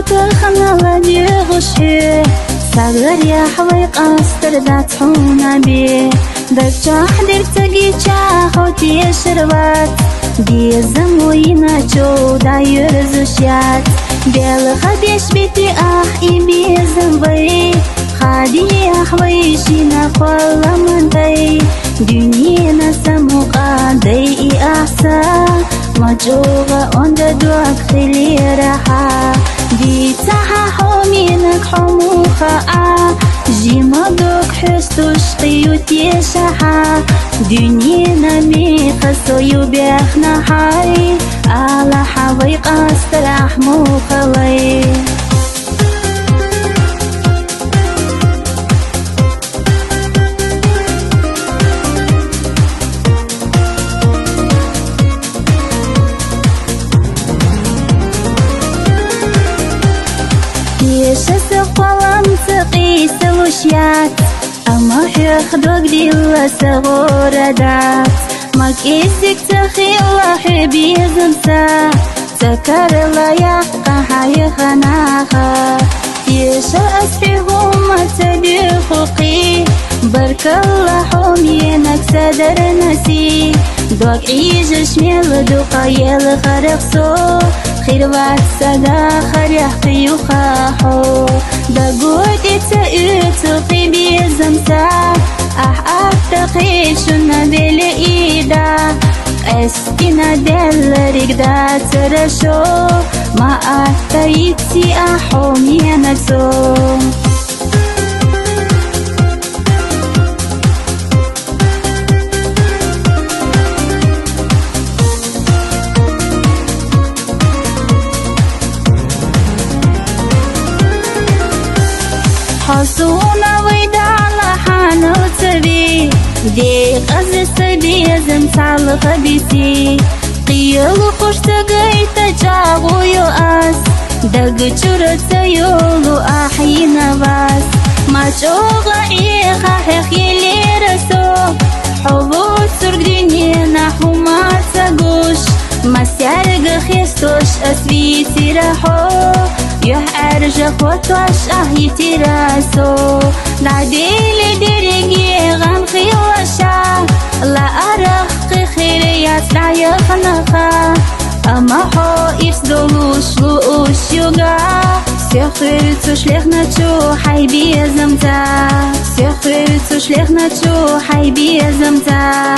تخنا لديغشي صغر يا حويق أستر ذات حونا بي دكتور درتقي تشاخوتي شربات دي زموينا جو داير زوشيات بيل خديش بيتي إبي زنبي خادي أحويشينا كل منتي دنينا سموقا دي أحسا مجوغة عند دوك خلي راحة دي تحا منك حموخة جيما دوك حستوش قيوتي شحا دنينا ميخسو يبيخنا حي على حويق استراح موخلي سقوان تقيس وشيات أما يخدوك دي الله صغور دات ما كيسك تخيل حبي زمسا تكر الله يقع حي خناخا يشا أسحيهم تبي خوقي برك الله حومينك صدر نسي دوك عيش شميل دوقا يل خرقصو خير واتسادا خريح قيوخاحو دقود إتقي بيزمسا أتقيشنا بالإيدا أسكنا دلريك دا ترشو ما أتايتي أحومينك زو حصونا ويدعنا حانو تبي دي قز سبي زمسال خبيسي قيل خوش تقيت جاغو يؤس دق جرت يولو أحينا باس ما جوغا إيخا حيخي رسو حبو سرق دنيا نحو ما تقوش ما سيارق خيستوش أسبيتي رحو يحرج خوتوش يتراسو نعديل درقي غنخي وشا لا أرخ خيريات رعي خنخا أما حو إرسدولوش لوش يوغا سيخر تشليخنا تشو حيبي زمتا سيخر تشليخنا تشو حيبي زمتا